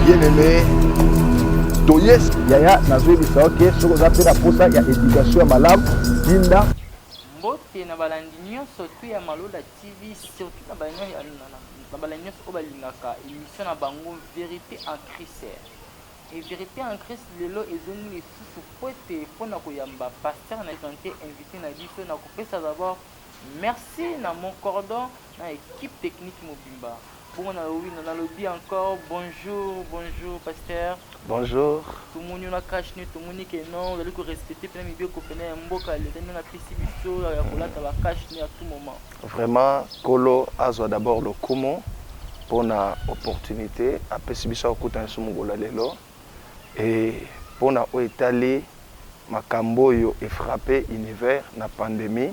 bien-aimé, Toyes Yaya nazobisa ok soko za pe na posa ya éducation ya malamu tinda mbote na balandi nyonso tu ya Malola TV surtout na balandi nyonso oyo balingaka émission na bango vérité en Christ et vérité en Christ lelo ezongi lisusu po ete mpona koyamba pasteur na santé invité na biso na kopesa d'abord merci na mon cordon na équipe technique mobimba. Bon, oui, on a lobby encore. Bonjour, bonjour, pasteur. Bonjour. Tout le monde a caché, tout le monde est non. Vous allez respecter, puis même bien qu'on fait un beau calé. On a pris si biso, la colère, ça va cacher à tout moment. Vraiment, Kolo a d'abord le comment pour une opportunité. Après, si biso a coûté un soumogola lelo et pour na étaler ma camboyo et frappé univers na pandémie.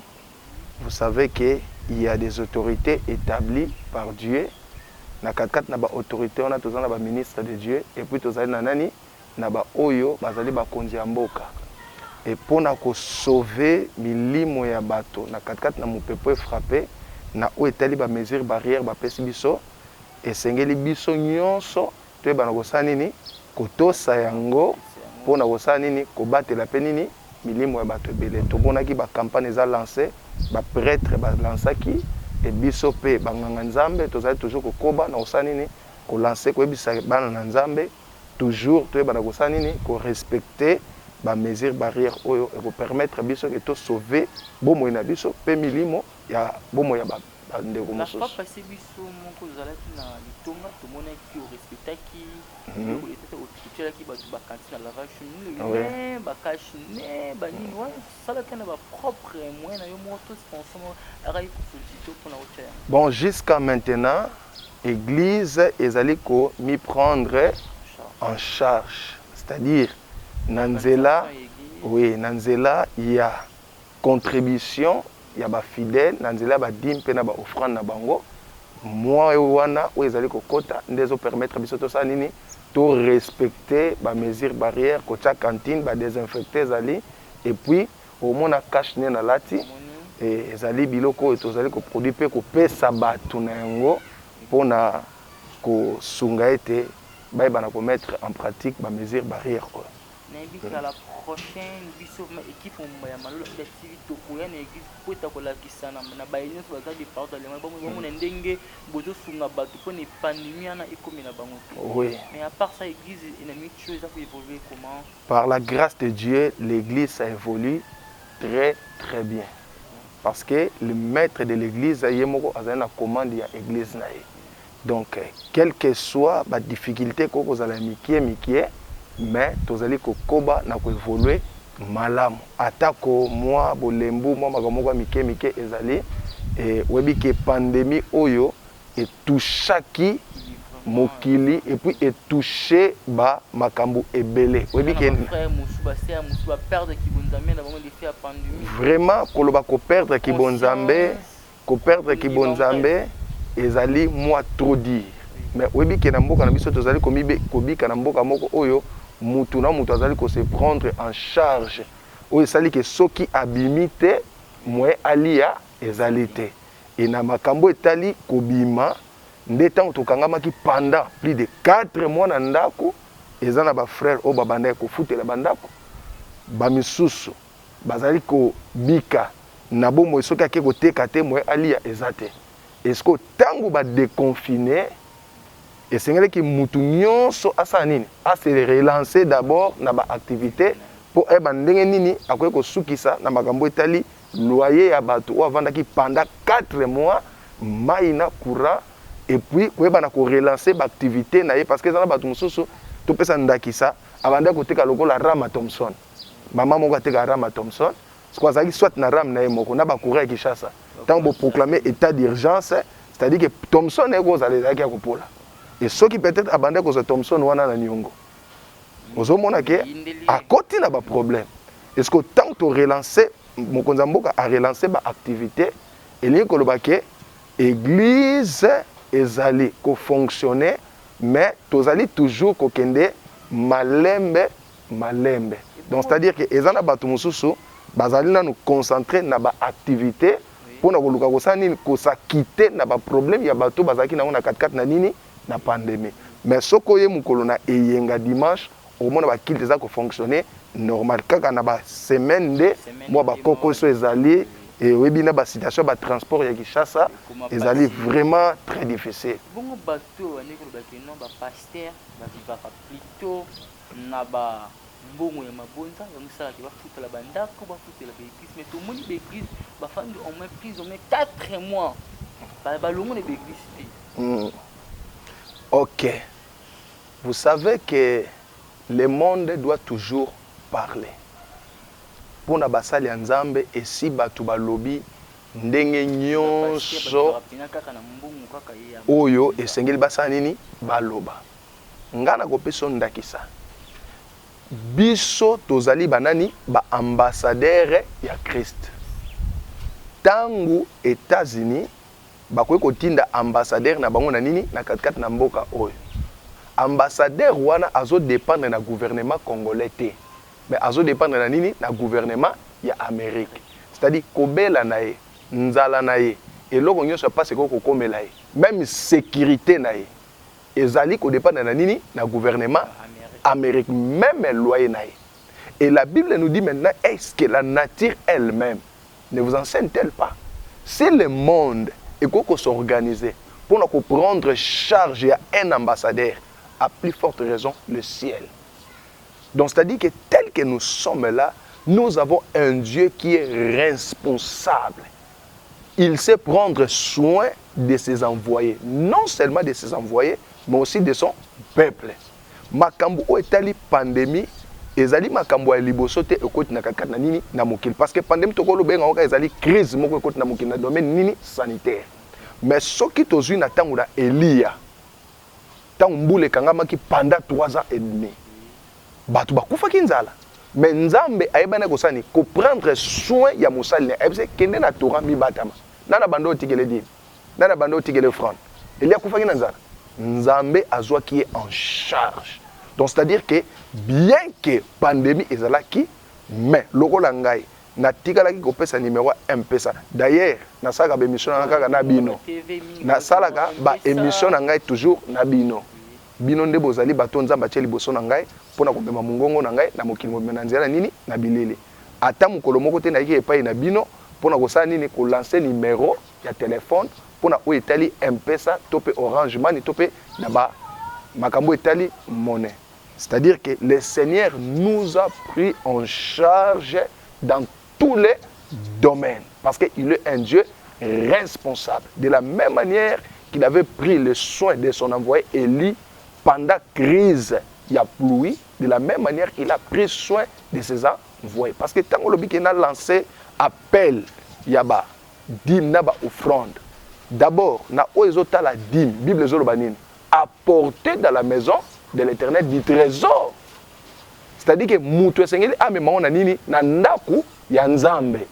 Vous savez que il y a des autorités établies par Dieu. Na katkat na ba autorité on a tous na ba ministre de Dieu et puis tous na nani na ba oyo bazali ba konzi ya mboka et pona ko sauver milimo ya bato na katkat na mopepo frappé na o etali ba mesure barrière ba pesi biso et sengeli biso nyonso to ba na ko sanini ko tosa yango pona ko sanini ko batela pe nini milimo ya bato belé to bonaki ba campagne za lancer ba prêtre ba lansaki et biso pe banganga nzambe tozali toujours kokoba na osanini ko lancer ko ebisa bana na nzambe toujours to bana ko sanini ko respecter ba mesure barrière oyo et ko permettre biso que to sauver bomo na biso pe milimo ya bomo ya ba ndeko mosusu. La papa c'est biso moko zalaki na litonga to mona ki o respectaki ko était au tuteur ki ba kanti na lavage mais ba cache ne ba nini wa sala kana ba propre moyen na yo moto sponsor arai ko solliciter pour na hauteur. Bon, jusqu'à maintenant église ezali ko mi prendre en charge, c'est-à-dire nanzela oui nanzela il y a contribution ya ba fidèle nanzela ba dim pe na ba offrande na bango moi wana o ezali ko kota ndezo permettre biso to sa nini to respecter ba mesure barrière ko cha cantine ba désinfecter zali et puis au mona cache na lati et ezali biloko et tozali ko produit pe ko pesa batu na yango pona ko sunga ete ba bana ko mettre en pratique ba mesure barrière ko na la prochaine biso ma équipe ya Malola TV to koya na église po ta ko la kisana na ba yenyo so bazali parole le ba mo na ndenge bozo sunga batu po ni pandémie na ekomi na bango. Oui. Mais à part ça église ina mis chose ça peut évoluer comment? Par la grâce de Dieu, l'église ça évolue très très bien. Parce que le maître de l'église yemoko azana commande ya église na ye. Donc quelle que soit la difficulté ko kozala mikie mais tozali kokoba na ko évoluer malamu atako moi bolembu moi makamoko mikie ezali et webi ke pandémie oyo et touchaki mokili et puis et touché ba makambo ebele webi ke vraiment koloba ko perdre ki bonzambe ezali moi trop dire mais webi ke na mboka na biso tozali kobika na mboka moko oyo mutu na mutu azali ko se prendre en charge oyo sali ke soki abimite mwe alia ezalité et na makambo etali kobima ndeta tokangamaki pendant plus de 4 mois na ndako ezana ba frère o babanda ko futela bandako ba misusu bazali ko bika na bomo soki ake ko teka te mwe alia ezate est-ce que tango ba déconfiner et c'est que mutu nyonso asa nini a se relancer d'abord na ba activité pour eba ndenge nini akoye ko sukisa na makambo etali loyer ya bato o avandaki pendant 4 mois maina courant et puis koyeba na ko relancer ba activité na ye parce que za bato mususu to pesa ndakisa abanda ko teka lokola Rama Thompson mama moko teka Rama Thompson soit na ram na ye moko na ba courir Kinshasa tant bo proclamer état d'urgence c'est-à-dire que Thompson est gros aller à kopola et ceux qui peut-être abandonnent cause Thompson wana na nyongo ozomona ke à côté na ba problème est-ce que tant to relancer mokonza mboka a relancer ba activité et li ko lobake église ezali ko fonctionner mais tozali toujours ko kende malembe donc c'est-à-dire que ezana batu mususu bazali na nous concentrer na ba activité pour na koluka ko sani ko sa quitter na ba problème ya bato bazaki na 4 na nini na pandémie mais soko ye mukolo na eyenga dimanche au moins ba kilte za ko fonctionner normal kaka na ba semaine de moi ba koko so ezali et webi na ba situation ba transport ya Kinshasa ezali vraiment très difficile. Bongo bato ane ko ba kino ba pasteur ba vivaka plutôt na ba mbongo ya mabonza ya musala ki ba futela bandako ba futela ba église mais tout monde l'église ba fandi au moins plus au moins 4 mois ba longo de l'église. OK. Vous savez que le monde doit toujours parler. Pour na basali ya Nzambe et si batu balobi ndenge nyonso oyo esengeli basala nini baloba. Ngana kopesa ndakisa. Biso tozali banani ba ambassadeur ya Christ. Tangu États-Unis bakoki kotinda ambassadeur na bango na nini na 4 na mboka oyo. Ambassadeur wana azo dépendre na gouvernement congolais te, mais azo dépendre na nini na gouvernement ya Amérique. C'est-à-dire kobela na ye, nzala na ye, eloko nyonso passe ko komela ye, même sécurité na ye. Ezali ko dépendre na nini na gouvernement Amérique, même loyer na ye. Et la Bible nous dit maintenant, est-ce que la nature elle-même ne vous enseigne-t-elle pas? Si le monde est qu'on s'organiser pour nous prendre charge à un ambassadeur, à plus forte raison, le ciel. Donc, c'est-à-dire que tel que nous sommes là, nous avons un Dieu qui est responsable. Il sait prendre soin de ses envoyés, non seulement de ses envoyés, mais aussi de son peuple. Makambo o etali pandémie, ezali makambo ya liboso te ekoti na kaka na nini na mokili parce que pandémie tokolo benga oka ezali crise moko ekoti na mokili na domaine nini sanitaire. Mais soki tozui na tango na Elia, tango mbule kangamaki pendant 3 ans et demi. Batu bakufaki nzala. Mais Nzambe ayebana ko sani ko prendre soin ya mosali na ebse kende na Torah mi batama. Nana bando tikele di. Nana bando tikele front. Elia kufaki na nzala. Nzambe azwa qui est en charge. Donc c'est-à-dire que bien que pandémie ezalaki, mais lokola ngai na tikalaki kopesa numéro 1 pesa. D'ailleurs, na saka ba émission na kaka na bino. Na salaka ba émission na ngai toujours na bino. Bino nde bozali bato Nzambe atie liboso na ngai pona kopema mungongo na ngai na mokili mobima na nzela nini na bilele. Ata mokolo moko te na yiki epai na bino pona kosala nini ko lancer numéro ya téléphone pona o etali M-Pesa topé Orange Money topé na ba makambo etali monnaie. C'est-à-dire que le Seigneur nous a pris en charge dans tous les domaines parce qu'il est un Dieu responsable. De la même manière qu'il avait pris le soin de son envoyé Élie pendant la crise, il y a pluie, de la même manière qu'il a pris soin de ses envoyés. Parce que tant qu'il a lancé appel, il y a dîme, il y a offrande. D'abord, il y a la dîme, Bible apporter dans la maison de l'Éternel du trésor. C'est-à-dire que Moutou Sengeli a même on a nini na ndaku ya Nzambe.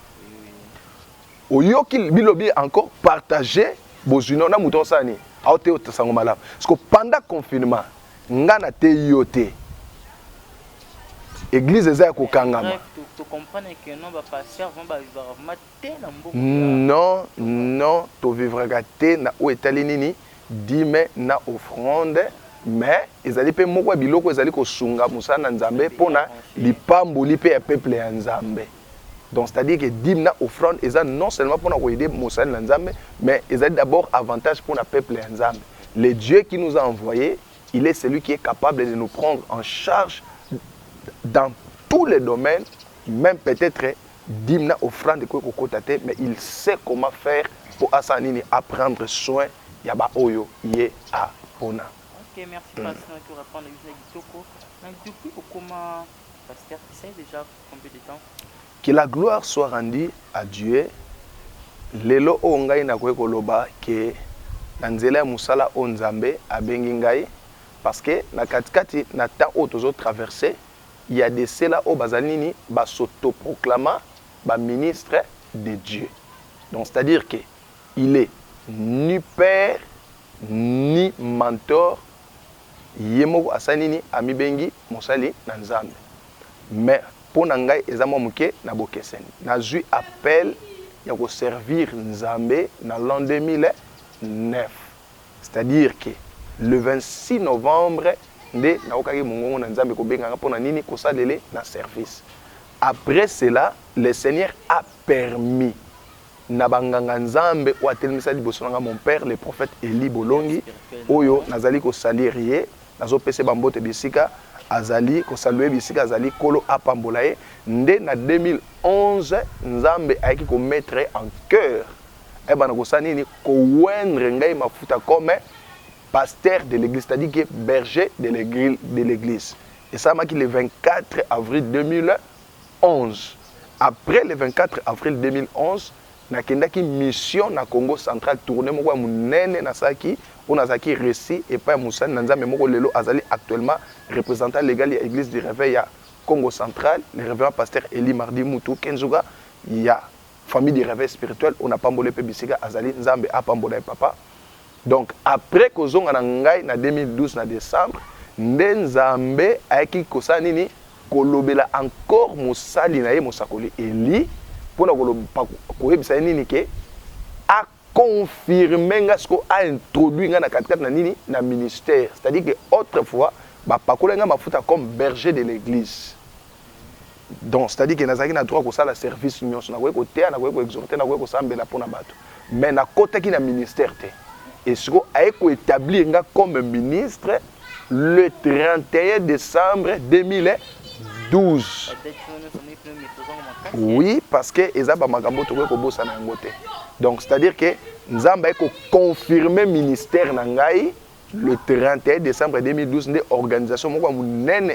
Oyoki bilobi encore partager bozuno na Moutou Sani. Aote otasango malamu. Parce que pendant confinement, ngana te yote. Église eza ko kangama. Tu comprends que non ba pasteur vont ba vivre te na mboka. Non, non, to vivre te na o etali nini dime na offrande. Mais ezali pe moko biloko ezali ko sunga musana Nzambe pona lipamboli pe ya peuple ya Nzambe. Donc c'est-à-dire que dimna offrande ezali non seulement pour nous aider musana Nzambe, mais ezali d'abord avantage pour le peuple ya Nzambe. Le Dieu qui nous a envoyés, il est celui qui est capable de nous prendre en charge dans tous les domaines, même peut-être dimna offrande ko kotate, mais il sait comment faire pour asanini apprendre soin ya ba oyo ye a pona. Ok, merci Pasteur pour répondre à Yusna Gitoko. Donc depuis comment Pasteur, tu sais déjà combien de temps? Que la gloire soit rendue à Dieu. Lelo o ngai na ko koloba ke na nzela ya musala o Nzambe abengi ngai parce que na katikati na temps o tozo traverser il y a des cela o bazalini ba s'autoproclama ba ministre de Dieu. Donc c'est-à-dire que il est ni père ni mentor yemoko asanini amibengi mosali na Nzambe. Mais pour nangai ezamo muke na bokeseni. Na zui appel ya ko servir Nzambe na l'an 2009. C'est-à-dire que le 26 novembre nde naokaki mongongo na nzambe kobenganga mpona nini kosalele na service. Après cela, le Seigneur a permis na banganga nzambe o atelemisa liboso nanga mon père le prophète Eli Bolongi oyo nazali ko salir ye nazo pese bambote bisika azali ko saluer bisika azali kolo apambola ye nde na 2011 nzambe ayaki ko mettre en cœur e bana ko sanini ko wendre ngai mafuta comme pasteur de l'église, c'est-à-dire que berger de l'église. Et ça m'a dit le 24 avril 2011. Après le 24 avril 2011, nakendaki mission na Congo central tourné moko munene na saki on azaki récit et pas Moussa Nanzambe moko lelo azali actuellement représentant légal de l'église du réveil à Congo central, le révérend pasteur Eli Mardi Moutou Kenzuga, il y a famille du réveil spirituel, on a pambolé pe bisika azali Nzambe a pambola papa. Donc après kozonga na ngai na 2012 na décembre, Nzambe ayaki kosani ni kolobela encore musali na ye mosakoli Eli pour na koyebisa nini ke a confirmé nga sko a introduit nga na katikati na nini na ministère, c'est-à-dire que autrefois ba pakola nga mafuta comme berger de l'église. Donc c'est-à-dire que nazaki na droit ko sala service nyonso na ko tea na ko exhorter na ko sambela pona bato, mais na kotaki na ministère te. Et ce qu'on a établi comme ministre le 31 décembre 2012. Oui, parce que donc c'est-à-dire que nous avons confirmé le ministère le 31 décembre 2012 de l'organisation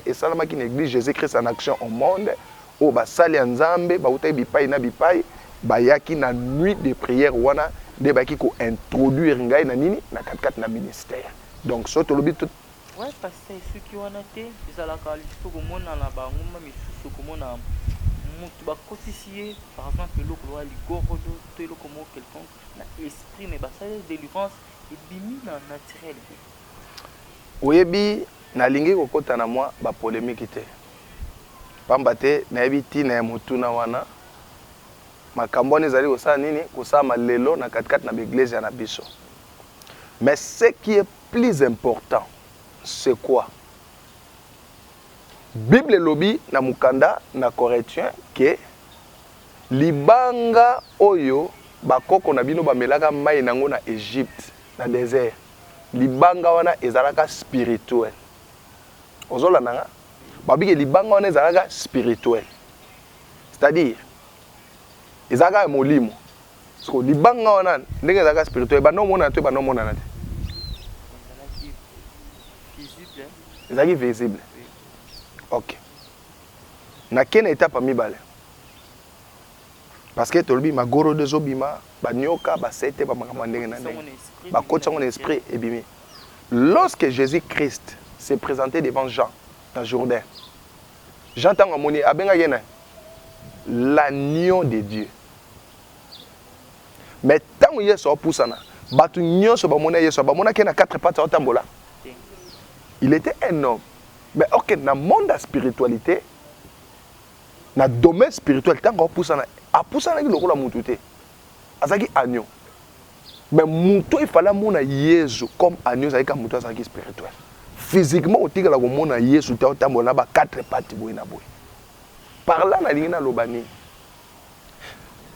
et salama qui néglige Jésus-Christ en action au monde. Au basali nzambe ba utai bipai na bipai ba yaki na nuit de prière wana de baki ko introduire ngai na nini na 4 na ministère. Donc so to lobi tout ouais parce que ceux qui wana te ezala ka listo ko mona na ba ngoma misusu ko mona mutu ba kotisier par exemple le ko li gorodo to le ko mo quelqu'un na esprit mais ba ça délivrance et bimi na naturel. Oyebi na lingi ko kota na moi ba polémique te. Pamba te na ebiti na mutuna wana makambo ezali kosala nini kosala lelo na 4 na l'église ya na biso. Mais ce qui est plus important c'est quoi? Bible lobi na mukanda na Corinthiens que libanga oyo bakoko na bino bamelaka mai nango na Égypte na désert. Libanga wana ezalaka spirituel. Ozola nanga babike libanga wana ezalaka spirituel. C'est-à-dire ezaka molimo so libanga wana ndenge ezaka spirituel ba no mona te ba no mona na te visible ezaki visible. OK na kena étape mibale parce que tolbi magoro de zobima ba nyoka ba sete ba makambo ndenge na ndenge ba kotsa mon esprit ebimi. Lorsque Jésus-Christ s'est présenté devant Jean dans Jourdain, Jean tanga moni abenga yena l'agneau de Dieu. Mais tant que Yesu poussana, batu nyonso ba mona Yesu ba mona ke na 4 pattes otambola. Il était un homme. Mais OK, dans le monde de la spiritualité, dans le domaine spirituel, tant que poussana, a poussana ki lokola mutu te. Azaki agneau. Mais mutu il fallait mona Yesu comme agneau azaki mutu azaki spirituel. Physiquement au tika la ko mona Yesu ta otambola ba 4 pattes boy na boy. Par là na lingi na lobani.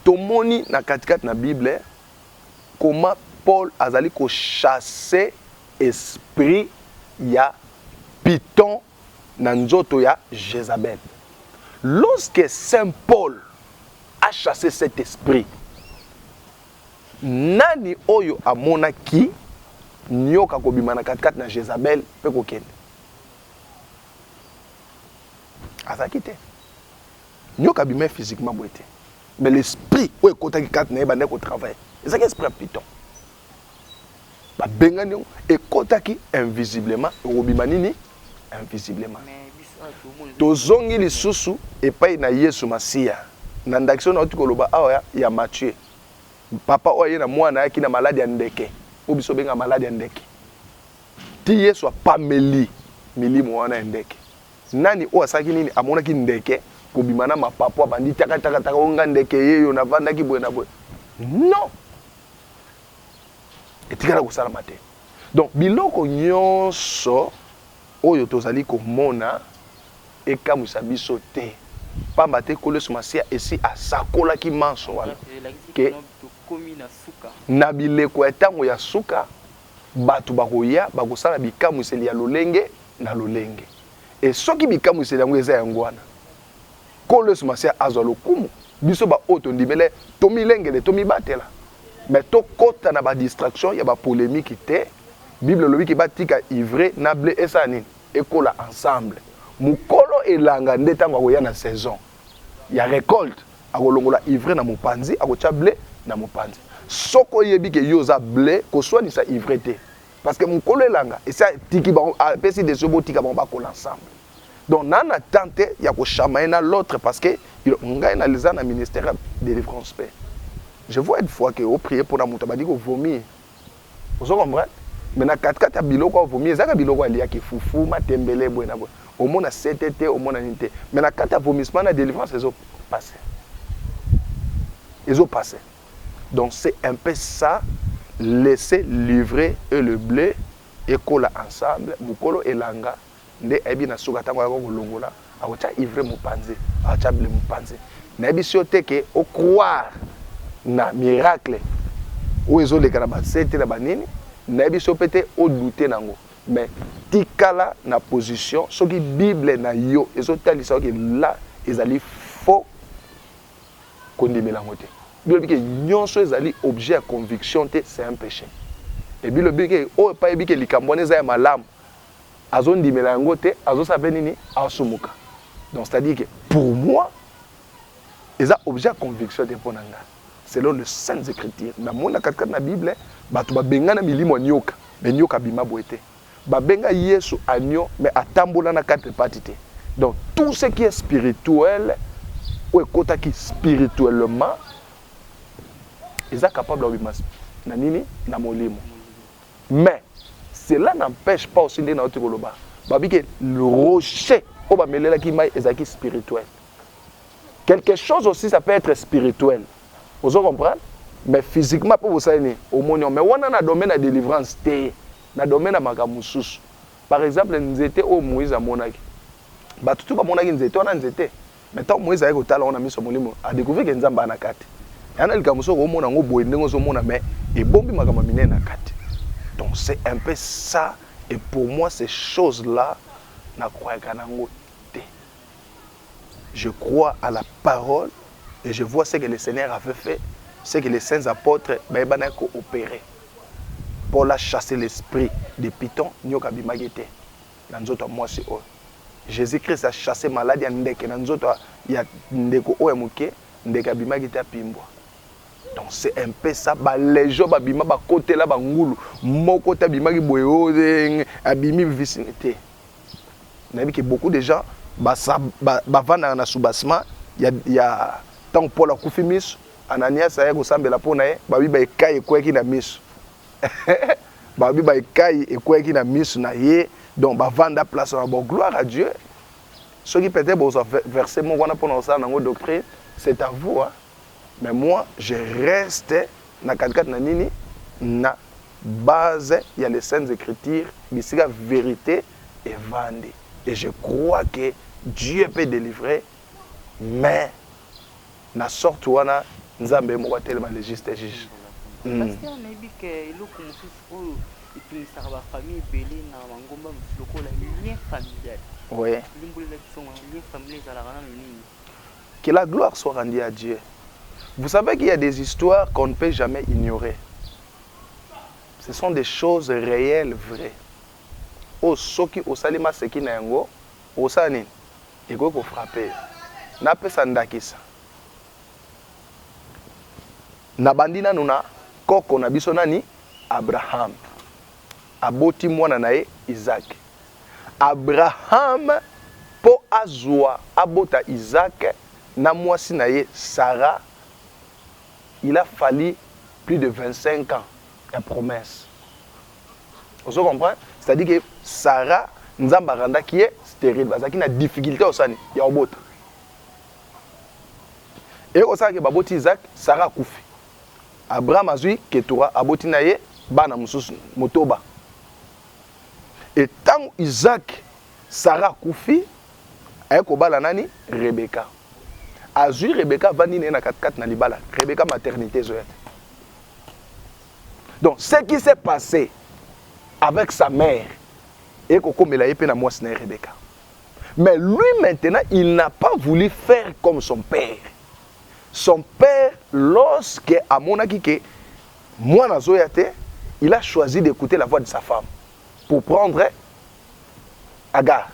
Tomoni na katikati na Bible comment Paul azali ko chasser esprit ya Python na nzoto ya Jézabel. Lorsque Saint Paul a chassé cet esprit, nani oyo amona ki nyoka kobima na katikati na Jézabel pe kokende. Azaki te. Nyoka bima physiquement boité. Mais l'esprit où est côté qui n'est pas au travail. C'est un esprit Python. Ba bengani et côté qui invisiblement obimanini invisiblement. Tozongi lisusu et pas na Yesu Masia. Na ndaction na tukoloba awa ya Matthieu. Papa oye na mwana ki na maladie ya ndeke. Obiso benga maladie ya ndeke. Ti Yesu apameli milimo wana ndeke. Nani o asaki nini amona ki ndeke? Kobimana mapapo bandi taka onga ndeke yeyo na vanda ki boye na boye. Non. Etikala kusala mate. Donc biloko nyonso oyo tozali komona ekamwisa biso te pamba te Nkolo Yesu Masiya esi asakolaki manso wana ke na bileko ya ntango ya suka bato bakoya bakosala bikamwiseli ya lolenge na lolenge e soki bikamwiseli yango eza yango wana Nkolo Yesu Masiya azwa lokumu biso baoyo tondimele tomilengele tomibatela mais tokota na badistraction ya bapolémike te. Bible lobiki batika ivre na blé esa nini ekola ensemble mukolo elanga nde tango akoya na saison ya récolte akolongola ivre na mopanzi akotia blé na mopanzi soko yebike yo za blé koswanisa ivre te parce que mukolo elanga esa tiki ba pesi de sobo tika ba kola ensemble. Donc nana tente ya ko chamailler na l'autre parce que ngai na leza na ministère de délivrance paix. Je vois une fois que au prier pour la muta ba diko vomir. Vous comprenez? Mais na 4 ya biloko vomir ezaka biloko alia ki fufu matembele bwena bwe au mona CTT au mona nité mais na 4 ya vomissement na délivrance ezo passer. Donc c'est un peu ça, laisser livrer et le blé et coller ensemble mukolo elanga nde ebi na suka tango yako kolongola akocha ivre mopanzi akocha blé mopanzi na ebi sioteke au croire na miracle ou ezoleka na ba CTT na banini na biso pété au douter nango mais tikala na position soki bible na yo ezotalisa que là ezali faux kondimela ngote bible que nyonso ezali objet à conviction te c'est un péché et bible que o pa ebike likambone za ya malamu azondimela ngote azosabe nini asumuka. Donc c'est à dire que pour moi eza objet à conviction te ponanga selon le Saintes Écritures. Na mona katika na Bible, batu babenga na milimo nyoka, mais nyoka bima boete. Babenga Yesu agneau, mais atambola na 4 parties. Donc tout ce qui est spirituel, ou kota qui spirituellement, ils sont capables de bima na nini na molimo. Mais cela n'empêche pas aussi de na otokoloba. Babi que le rocher, o ba melela ki mai ezaki spirituel. Quelque chose aussi ça peut être spirituel. Vous comprenez? Mais physiquement, pour vous savez, au monde, mais on a un domaine de délivrance, un domaine de magamusus. Par exemple, nous étions au Moïse à Monaki. Bah tout à Monaki nous étions, mais tant Moïse a eu talent, on a mis son molimo, a découvert qu'il y a un banakate. Il y a un gamuso au monde en haut, il y a un mais et bon, il m'a gaminé nakate. Donc c'est un peu ça, et pour moi, ces choses-là, n'a crois qu'à je crois à la parole. Et je vois ce que le Seigneur avait fait, ce que les saints apôtres ont opéré pour la chasser l'esprit des pitons. Jésus-Christ a chassé maladie donc c'est un peu ça. Les gens côté là beaucoup de gens vendent dans sous-bassement. Il y a tant pour la koufimis, Ananias a ressemblé la peau nae, babi ba ekai ekwe ki na misu. Babi ba ekai ekwe ki na misu na ye, donc ba vanda place na bon gloire à Dieu. Ceux qui peut-être bon verset mon wana pour ça dans notre doctrine, c'est à vous hein. Mais moi je reste na 44 na nini na base il y a les saintes écritures, bisika vérité et vendée. Et je crois que Dieu peut délivrer mais na sorte wana nzambe moko tellement légiste juge. Parce que on a dit que eloko mususu oyo etumisaka ba famille belé na mangomba mususu la lien familial. Oui. Lien familial ezalaka na nini? Que la gloire soit rendue à Dieu. Vous savez qu'il y a des histoires qu'on ne peut jamais ignorer. Ce sont des choses réelles, vraies. O soki osalima seki na yango osani eko ko frapper. Na pesa ndakisa. Na bandina nuna koko na biso nani Abraham. Aboti mwana nae Isaac. Abraham po azwa abota Isaac na mwasi nae Sarah. Il a fallu plus de 25 ans de promesse. Vous comprenez? C'est-à-dire que Sarah nzamba randa qui est stérile parce qu'il a difficulté au sani ya obota. Et au sani que baboti Isaac Sarah koufi. Abraham azui ketura aboti naye bana mususu motoba Et tant Isaac Sarah kufi ayeko bala nani Rebecca azui Rebecca vandi na 4 na libala Rebecca maternité zoyate. Donc ce qui s'est passé avec sa mère et kokomela yepe na mwasi na Rebecca. Mais lui maintenant il n'a pas voulu faire comme son père. Son père lorsque amonaki ke mwana zoyate, il a choisi d'écouter la voix de sa femme pour prendre Agar,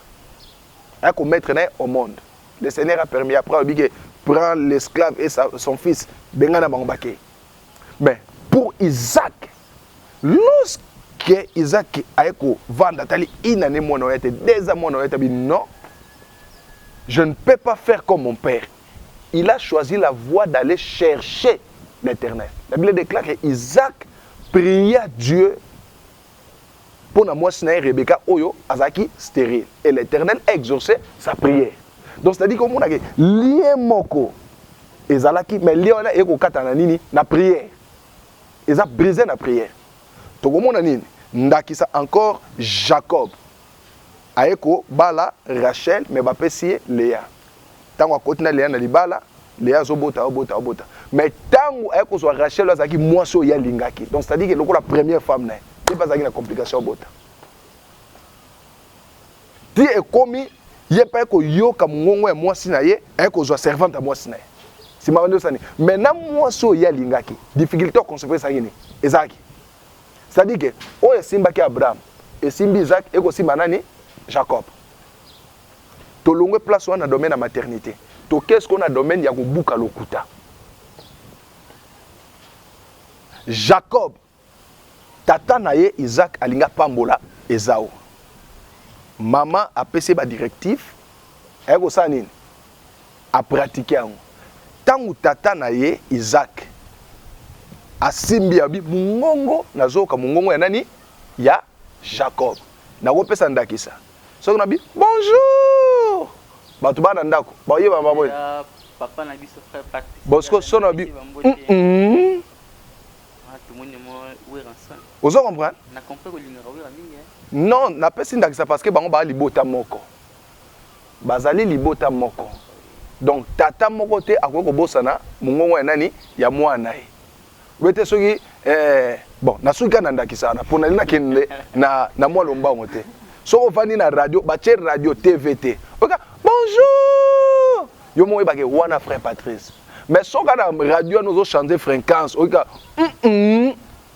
pour mettre au monde. Le Seigneur a permis après de prendre l'esclave et son fils, Bengana Bambake. Mais pour Isaac, lorsque Isaac a vendu une année monoïte, 2 ans monoïte, non, je ne peux pas faire comme mon père. Il a choisi la voie d'aller chercher l'Éternel. La Bible déclare que Isaac pria Dieu pour la moi Rebecca Oyo Azaki stérile. Et l'Éternel a exaucé sa prière. Donc c'est-à-dire que mon a lié moko ezalaki mais lié ona eko katana nini na prière. Ils a brisé la prière. To komona nini ndakisa encore Jacob aeko bala Rachel mais ba pesi Léa. Tango akotina Léa na libala Léa zobota obota. Mais tango aeko so Rachel azaki mwaso ya lingaki. Donc c'est-à-dire que la première femme na il pas une complication bota. Ti e komi ye pa ko yoka mungongo ya mwasi na ye ko zo servante à mwasi na ye. Si ma wando sani. Maintenant mwaso ya lingaki. Difficulté concevoir ça ngini. Isaac. C'est-à-dire que o e simba ki Abraham et simbi Isaac e ko simba nani Jacob. To longwe place wana domaine à maternité. To qu'est-ce qu'on a domaine ya kubuka lokuta. Jacob tata na ye Isaac alinga pambola Esau. Maman a pessé ba directif eko sa nini a pratiquer yango. Tangu tata na ye Isaac asimbi abi mungongo nazoka mungongo ya nani ya Jacob. Na ko pesa ndakisa. So na bi bonjour. Batu bana ndako. Ba ye ba maboy. Papa na biso frère Patrice. Bosco so na bi. Vous comprenez? Non, na pesi ndakisa parce que bango ba libota moko. Bazali libota moko. Donc tata moko te akoko bosana mungongo ya nani ya mwana ye. Wete soki bon, na suka na ndakisa na pona lina kende na mwa lomba ngote. So ofani na radio, ba che radio TVT. Oka bonjour. Yo mo ba ke wana frère Patrice. Mais soka na radio nous changer fréquence. Oka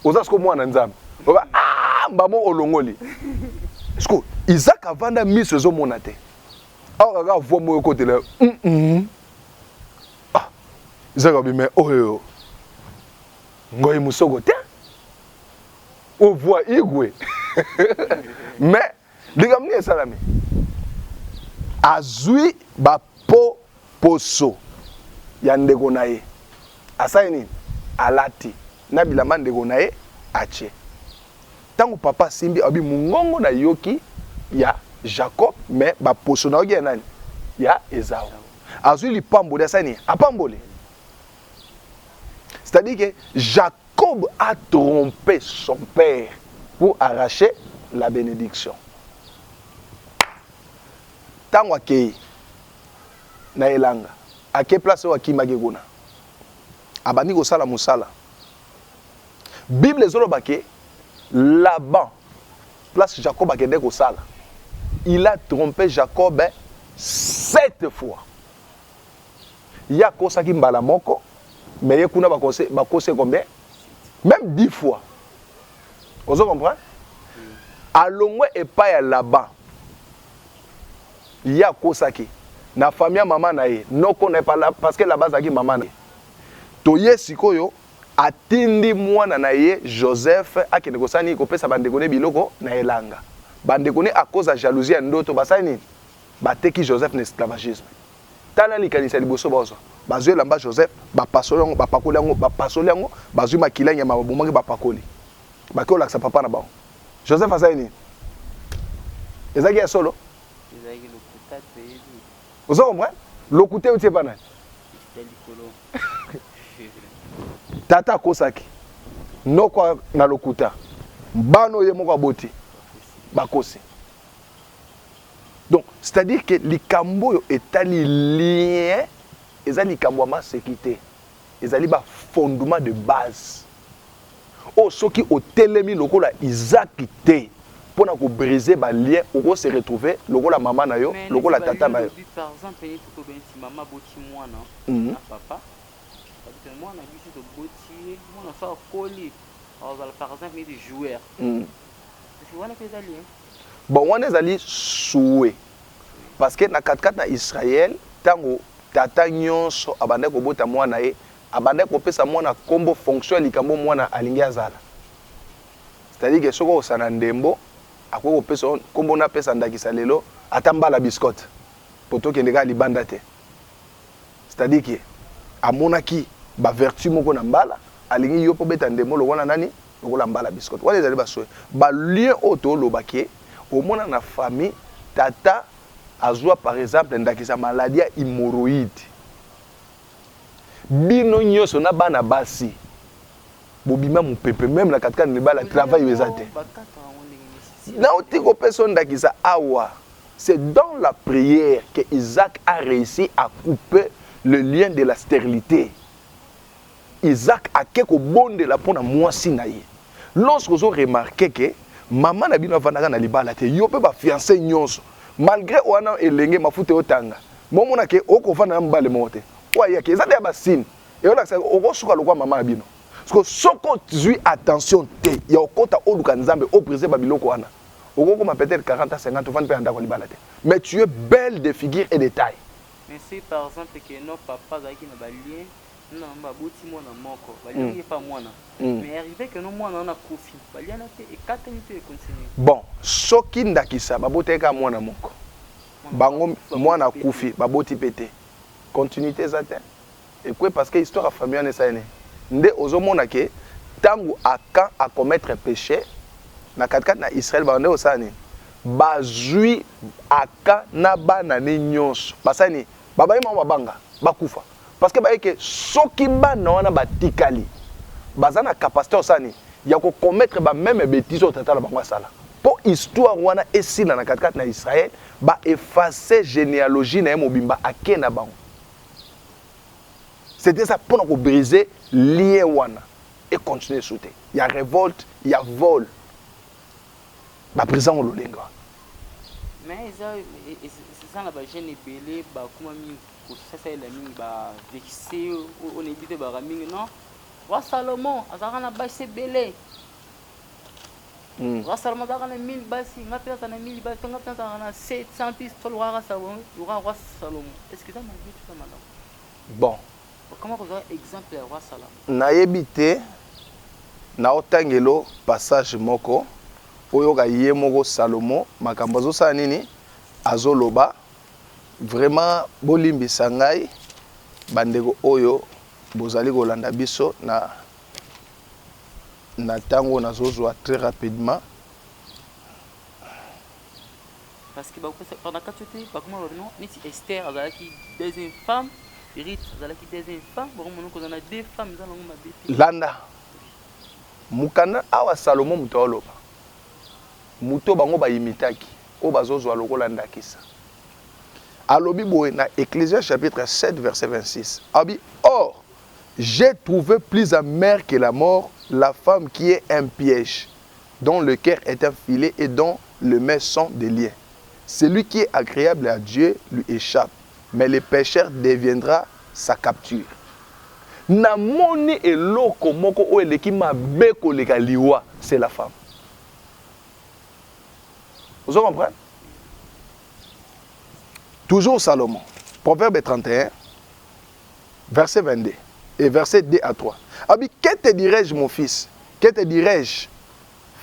oza sko mwana nzambe. Oka mbamo olongoli. Sko Isaac avanda miso zo monate. Awa ga vo mo côté là. Ah. Isaac abi mais oyo. Ngoyi musoko te. On voit igwe. Mais ligamni esalami. Azui ba po poso ya ndeko na ye. Asai nini? Alati. Na bilamba ndeko na ye ache. Tango papa simbi abi mungongo na yoki ya Jacob mais ba poso na ogi nani? Ya Esau. Azui lipambole asani apambole. C'est-à-dire que Jacob a trompé son père pour arracher la bénédiction. Tango akei na elanga ake place wa kimage gona abandi ko sala musala Bible zolobake Laban place Jacob akende ko sala il a trompé Jacob 7 fois ya kosaki mbala moko mais yekuna bakose combien même 10 fois vous comprenez alongwe epa ya Laban ya kosaki na famille maman na ye noko na pas là parce que la base aki maman na to ye sikoyo atindi mwana na ye Joseph akende kosani ko pesa bandeko ne biloko na elanga bandeko ne à cause de jalousie ndoto basani bateki Joseph na esclavagisme tala likanisa liboso bozo bazwe lamba Joseph bapasoli yango bapakoli yango bapasoli yango bazwi makila nyama babomangi bapakoli bakola sa papa na bao Joseph asani ezaki ya solo ezaki lokuta te vous comprenez lokuta utie bana tata kosaki noko na lokuta bano ye moko aboti bakosi C'est-à-dire que likambo etali lien eza likambo ma sécurité. Ezali ba fondement de base. Oh soki otelemi lokola Isaac te pona ko briser ba lien oko se retrouver lokola maman na yo lokola tata na yo. Par exemple, il faut que maman boti mwana na papa. Parce que moi na biso de boti mwana fa koli. Par exemple, il est joueur. C'est wana que ezali. Bon, wana ezali souhait. Parce que na 4 na Israël tango tata nyonso abande ko bota mwana e abande ko pesa mwana kombo fonction likambo mwana alingi azala. C'est-à-dire que soko osana ndembo akoko pesa kombo na pesa ndakisa lelo atambala biscotte poto kende ka libanda te. C'est-à-dire que amonaki ba vertu moko na mbala alingi yo po beta ndembo lokola nani lokola mbala biscotte. Wala ezali ba souhait. Ba lien auto lobaki au mona na famille tata azwa par exemple ndakisa maladie ya hémorroïde. Bino nyoso na bana basi. Bobima mupepe même na katika nibala travail ezate. Na otiko personne ndakisa awa. C'est dans la prière que Isaac a réussi à couper le lien de la stérilité. Isaac a quelque bonde la pona mwasi na ye. Lorsque vous remarquez que maman na bino avandaka na libala te yo pe ba fiancé nyonso. Malgré wana elenge mafute otanga momona ke okofana na mbale mote oya ke ezali ba signe et on a ça okosuka lokwa mama na bino parce que soko zui attention te ya okota oluka nzambe o briser ba biloko wana okoko peut-être 40 à 50 ofana pe andako libala te mais tu es belle de figure et de taille. Mais si par exemple que nos papas zaki na ba lien non ba boti mona moko ba lien pas mona mais arrivé que nos mona on a kofi ba lien na te et 4 minutes et continue. Bon soki ndakisa baboteka mwana moko bango mwana kufi baboti pété continuité zate et quoi parce que histoire familiale ne ça ene nde ozomona ke tangu aka a commettre péché na 4 na Israël ba nde osani bazui aka na bana ne nyonso basani baba ima mabanga bakufa parce que ba ke soki bana wana batikali bazana capacité osani ya ko commettre ba même bêtise au tata la bango sala pour histoire wana esila na 4 na Israël ba effacer généalogie na mobimba akena bango. C'était ça pour nous briser lien wana et continuer à sauter. Il y a révolte, il y a vol. Ba présent au lolenga. Mais c'est ça la ba jeune belé ba kuma mi ko ça c'est la mi ba vexé on évite ba ramingi non. Roi Salomon azakana ba se belé. Roi Salomon azakana 1000 basi ngapeta na 1000 basi ngapeta na 700 pistoles roi Salomon, roi Salomon. Est-ce que ça m'a dit ça madame? Bon. Comment vous avez exemple roi Salomon? Nayebi te na otangelo passage moko oyo ga ye moko Salomon makambo azosala nini azoloba vraiment bolimbisa ngai bandeko oyo bozali kolanda biso na tango nazozwa très rapidement parce que pendant que tu étais pas comment non ni Esther azalaki deuxième femme Ruth azalaki deuxième femme bon mon ko na deux femmes dans ngoma beti landa mukana awa Salomon mutoloba muto bango ba imitaki o bazozwa lokola ndakisa alobi boye na Ecclésiaste chapitre 7 verset 26 abi or j'ai trouvé plus amère que la mort la femme qui est un piège, dont le cœur est un filet et dont le mains sont des liens. Celui qui est agréable à Dieu lui échappe, mais le pécheur deviendra sa capture. Namoni eloko moko o eleki mabe koleka liwa, c'est la femme. Vous comprenez? Toujours Salomon, Proverbe 31, verset 22. Et verset 2 à 3. Abi, que te dirais-je, mon fils? Que te dirais-je,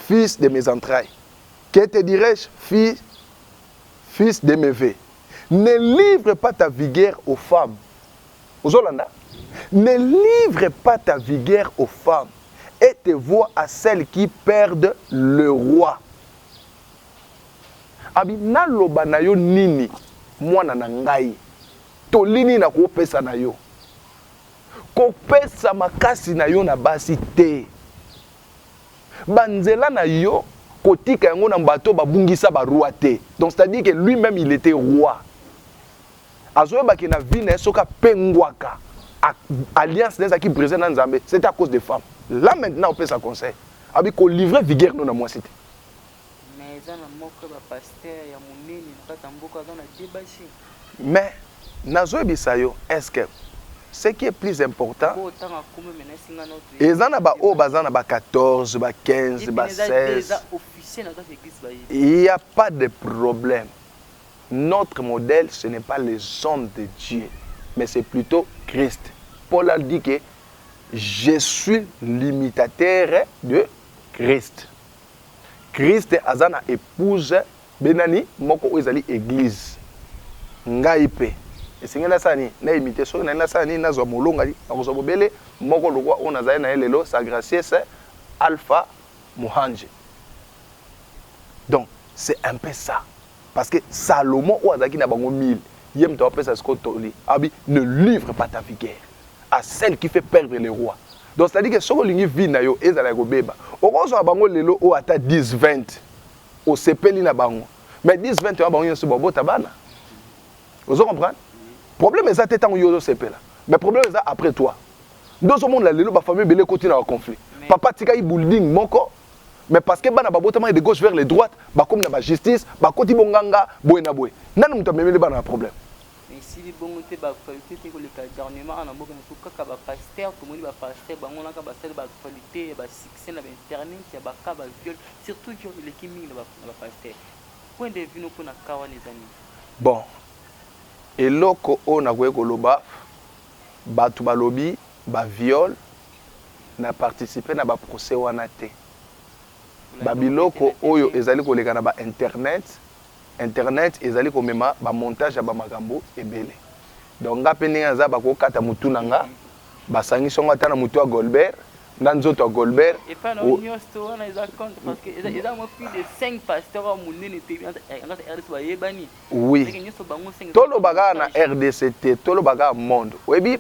fils de mes entrailles? Que te dirais-je, fils de mes vœux? Ne livre pas ta vigueur aux femmes. Aux Hollandais. Ne livre pas ta vigueur aux femmes et te vois à celles qui perdent le roi. Abi, na loba na yo nini, mwana na ngai. To lini na ko pesa na yo. Kopesa makasi na yo na basi te banzela na yo kotika yango na bato babungisa ba roi te. Donc c'est-à-dire que lui-même il était roi. Azoyeba ki na vie na soka pengwaka alliance des qui brisé dans Nzambe, c'est à cause des femmes. Là maintenant on peut ça conseil. Abi ko livrer vigueur non na moi cité. Mais ça na moko ba pasteur ya munene na tamboka dans na débashi. Mais nazoyebisa yo est-ce que ce qui est plus important, et ça n'a pas 14, 15, 16. Il n'y a pas de problème. Notre modèle, ce n'est pas les hommes de Dieu, mais c'est plutôt Christ. Paul a dit que je suis l'imitateur de Christ. Christ a une épouse, Benani, moko ezali église. Ngaipe. Et c'est sani na imité so na sani na zo molonga li akozo bobele moko lokwa ona zai na lelo sa gracieuse Alpha Muhanje. Donc c'est un peu ça parce que Salomon ou azaki na bango 1000 yem to pesa skotoli abi ne livre pas ta vigueur à celle qui fait perdre les rois. Donc c'est à dire que soko lingi vie na yo ezala ko beba okozo bango lelo o ata 10 20 o sepeli na bango mais 10 20 bango yeso bobo tabana. Vous comprenez? Le problème est que tu as là. Mais le problème est après toi. Dans ce monde, la famille belé continue à conflit. Papa tika i building moko. Mais parce que bana babotama de gauche vers les droites, ba comme na justice, ba koti bonganga, boy na boy. Nan muta memele bana problème. Mais si les bons te ba qualité te ko le gouvernement en amboka na tuka ba pasteur, tout monde ba pasteur, bango na ka ba sel ba qualité, ba succès na internet, ya ba ka ba viol, surtout que les kimi na ba pasteur. Point de vue no ko na kawa les amis. Bon. Eloko o na kwe koloba batu balobi ba viol na participer na ba procès wana te. Ba biloko oyo ezali koleka na ba internet ezali komema ba montage ya ba makambo ebele. Donc ngape ninga za ba ko kata mutu nanga ba sangi songa ta na mutu a Goldberg na nzoto a Goldberg. Et pas non news to wana eza compte parce que eza mo plus de 5 pasteurs munene te ngata RDC ba yebani. Oui. Tolo baga na RDCT, tolo baga monde. Webi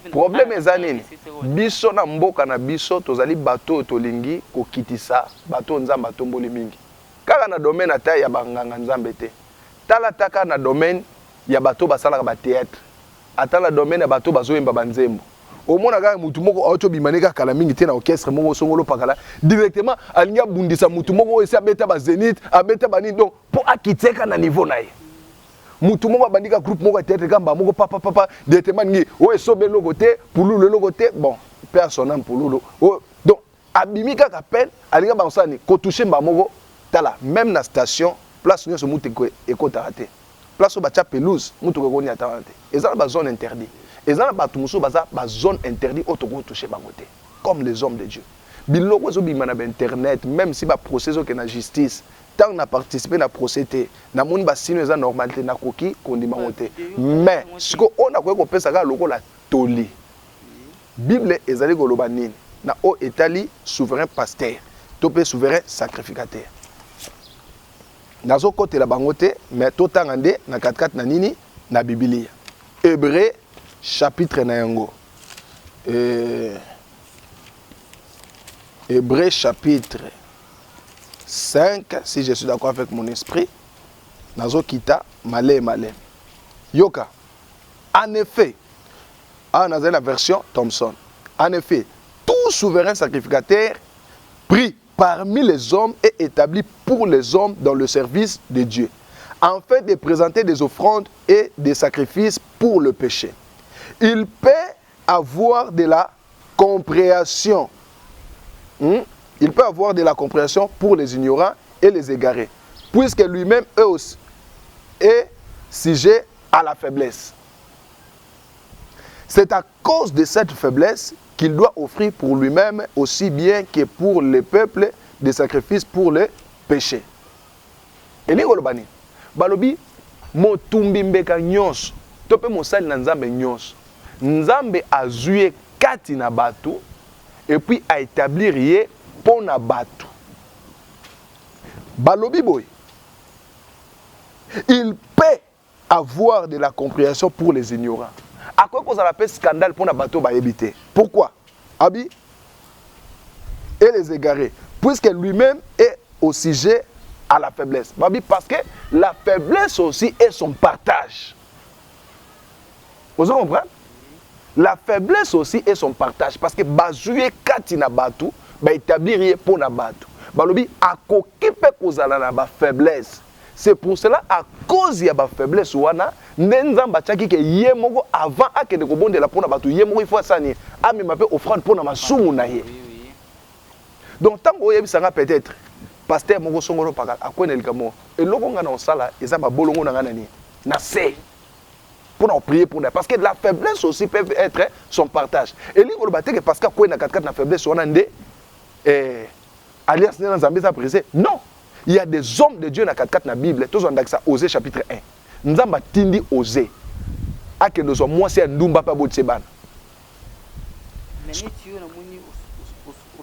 problème ezanini. Biso na mboka na biso tozali bato tolingi kokitisa bato nzamba tomboli mingi. Kaka na domaine ata ya banganga nzambe te. Tala taka na domaine ya bato basala ba théâtre. Ata na domaine ya bato bazoyemba banzembo. Au moins aga mutu moko auto bimaneka kala mingi te na orchestre moko songolo pakala directement alinga bundisa mutu moko esi abeta ba Zénith abeta bani donc pour akiteka na niveau na ye mutu moko bandika groupe moko théâtre kamba moko papa directement ngi o esobe logo te pulu le logo te bon personne pulu donc abimika kapel alinga bansani ko toucher ba moko tala même na station place nyo so mutu ekota te place o ba cha pelouse mutu ko ni atante ezala ba zone interdite. Et ça, la zone interdite, comme les hommes de Dieu. Biloko zo bimana internet, même si ba procès que na justice, tant na participer na procès te, na moun ba sino eza normalité na koki kondima ngote. Mais ce que on a ko pesa ka loko la toli. Bible ezali koloba nini? Na o etali souverain pasteur, topé souverain sacrificateur. Nazo kote la bangote, mais totangande na 4 na nini na Biblia. Hébreu chapitre Nayango. Hébreu chapitre 5, si je suis d'accord avec mon esprit. Nazo kita malé. Yoka. En effet, on a la version Thompson. En effet, tout souverain sacrificateur pris parmi les hommes est établi pour les hommes dans le service de Dieu, en fait de présenter des offrandes et des sacrifices pour le péché. Il peut avoir de la compréhension. Il peut avoir de la compréhension pour les ignorants et les égarés, puisque lui-même est sujet à la faiblesse. C'est à cause de cette faiblesse qu'il doit offrir pour lui-même aussi bien que pour le peuple des sacrifices pour le péché. Et Nikolobani, balobi motumbi mbeka nyonso, tope mosali na nzambe nyonso. Nzambe a zué kati na batu et puis a établir ye pona batu. Balobi boy. Il peut avoir de la compréhension pour les ignorants. À quoi cause on appelle scandale pour na bateau ba éviter? Pourquoi? Abi et les égarés, puisque lui-même est au sujet à la faiblesse. Parce que la faiblesse aussi est son partage. Vous comprenez? La faiblesse aussi est son partage. Parce que bazouye kati na batu, ba établir pour na batu. Balobi akoki pe kozala na ba faiblesse. C'est pour cela à cause ya ba faiblesse wana nenzamba tchaki ke ye moko avant akende ko bondela pour na batu ye moko il faut sani ami mape offrande pour na masumu na ye. Donc tant que yebisanga peut-être pasteur moko songolo pakala akwene likamo eloko nga na osala eza ba bolongo na nga nani na se pour en prier pour nous. Parce que la faiblesse aussi peut être son partage. Et lui, on que parce qu'il y a une faiblesse, on a une alliance dans Zambie, ça brisé. Non. Il y a des hommes de Dieu dans la Bible. Tous on a ça, Osée chapitre 1. Nous avons tindi Osée. À que nous sommes, moi, c'est un Ndumba pas beau de Seban. Mais tu as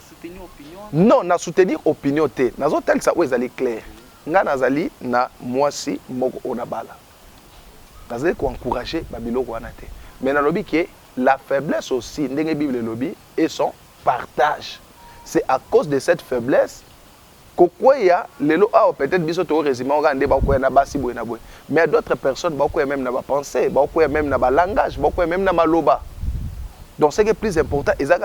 soutenir opinion? Non, na soutenir opinion. Nous avons tel ça, où ils allaient clair. Nous avons na moi si, moko onabala. Vous allez encourager Babiloko Anate. Mais dans le lobby, la faiblesse aussi, dans la Bible, le lobby, et son partage. C'est à cause de cette faiblesse que peut-être que tu as résumé, mais il y a d'autres personnes qui ont même dans pensée, qui ont même dans langage, qui ont même dans loba. Donc, ce qui est plus important, c'est que tu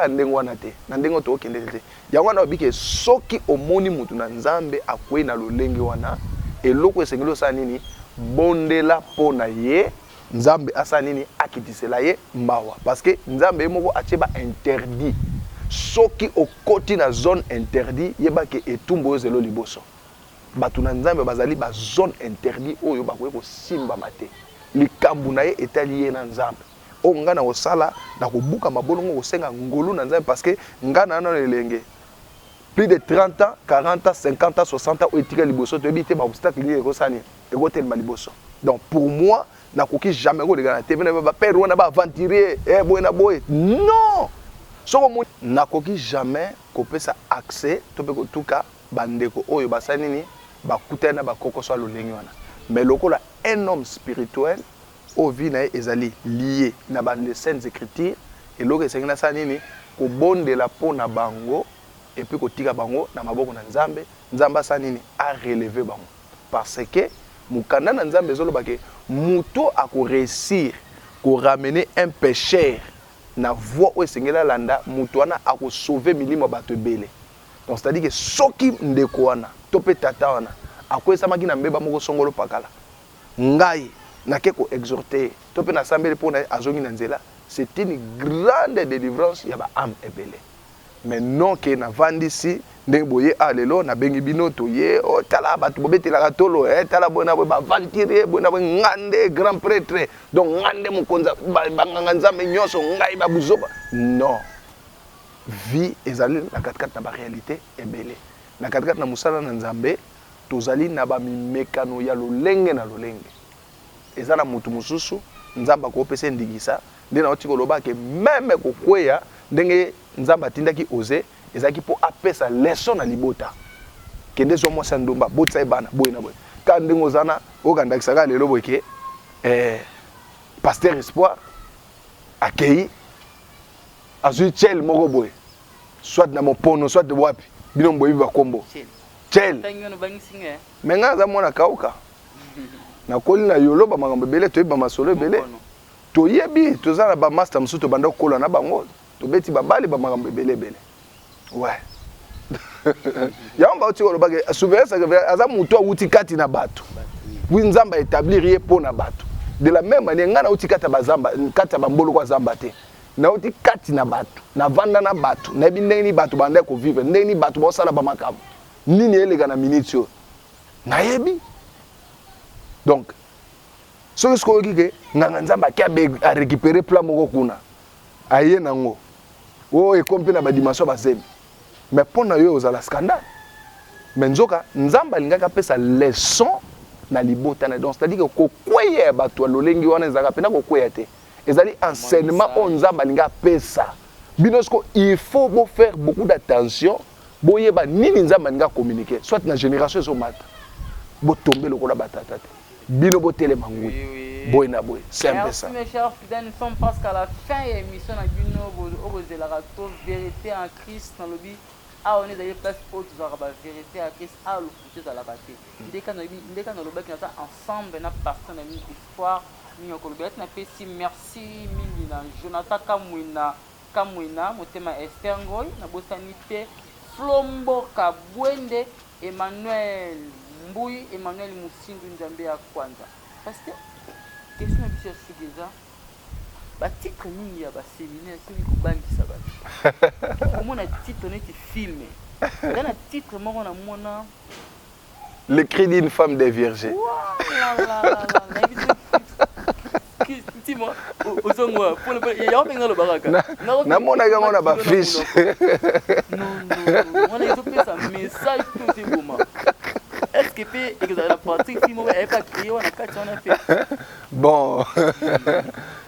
as dit que ceux qui ont moni mutu na nzambe akwe na lolengi wana et loko esengelo sanini bondela pona ye nzambe asanini akitisela ye mawa parce que nzambe moko atieba interdit soki okoti na zone interdit yeba ke etumbo ezelo liboso batu na nzambe bazali ba zone interdit oyo bakoye ko simba mate likambu na ye etali ye na nzambe o ngana osala na kobuka mabolongo kosenga ngolu na nzambe parce que ngana na lelenge plus de 30 ans, 40 ans, 50 ans, 60 ans, où liboso, tu habites obstacle lié au liboso. Donc pour moi, je n'ai jamais regardé aventurer, non! Je n'ai jamais ça accès, tout cas, bandeko oyo basanini, bakutena bakoko so lolengwana. Mais lokola un homme spirituel, au vie na ezali lié na bande saintes écritures et loko sengina sanini ko bonde la po na bango. Et puis kotika bango na maboko na nzambe nzamba sanini a relever bango parce que mukanda na nzambe zoloba ke muto ako réussir ko ramener un pécheur na voie o sengela landa muto wana ako sauver milimo bato belé. Donc c'est à dire que soki ndeko wana to pe tata wana ako esamaki na mbeba moko songolo pakala ngai na ke ko exhorter to pe na sambele pona azongi na nzela, c'est une grande délivrance ya ba âme ebelé. Mais non que na vandisi ndenge boye alelo na bengi binoto ye o tala batu bobetela katolo tala bona ba vantire bona ngande grand prêtre donc ngande mukonza banganga nzambe nyoso ngai ba buzoba non vie ezali na katkat na ba réalité ebele na katkat na musala na nzambe tozali na ba mimekano ya lolenge na lolenge ezala mutu mususu nzamba ko pese ndigisa ndena otiko loba ke même ko kweya ndenge nzamba tindaki osé ezaki po apesa leçon na libota kende zo mo sandumba botsa ebana boyena boy ka ndengo zana okandakisa ka lelo boyke pasteur espoir akei azui chel moko boy soit na mopono soit de wapi bino boyi ba kombo chel menga za mona kauka na koli na yolo ba makambo bele to ba masolo bele to yebi to za ba master musuto banda kola na bango to beti babali ba makambo bele. Ouais. Yamba otiko lobage souverain ça aza muto uti kati na bato. Oui nzamba établir ye pona bato. De la même manière ngana uti kata bazamba kata bambolo kwa zamba te. Na uti kati na bato, na vanda na bato, na bindeni bato banda ko vivre, ndeni bato bo sala ba makambo. Nini elega na minitio. Na yebi. Donc ce que ce que nganga nzamba ki a récupérer plan moko kuna. Aye nango. Oh et comme na ba dimension ba zemi. Mais pour na yo ozala scandale. Mais nzoka nzamba lingaka pesa leçon na libota na donc c'est-à-dire que ko kweye bato lolengi wana ezaka pena ko kweye te. Ezali enseignement on nzamba linga pesa. Binosko il faut faire beaucoup d'attention. Boyeba nini nzamba linga communiquer soit na génération so mata. Bo tomber lokola batata te. Bino bo tele mangui. Boy na boy, c'est un peu ça. Mes chers fidèles, nous sommes presque à la fin de l'émission. Nous avons la vérité en Christ dans le but ah on est dans place pour tout ça la vérité à Christ ah le foutu à la raté dès qu'on le bec na ensemble na personne une histoire ni ko le bec na pesi merci mingi na Jonathan Kamwina motema Esther Ngoy na bosani pe Flombo Kabwende Emmanuel Mbui Emmanuel Musindu Nzambe ya kwanza parce que question na biso sugeza ba titre mingi ya ba séminaire soki kobangisa bato omona titre neti film dans un titre moko na mona le cri d'une femme des vierges ozongwa pole pole ya omenga lo baraka na mona ga mona ba fiche non on a pesa message tout est bon est-ce que peut que la pratique film est pas créé on a quatre on a fait bon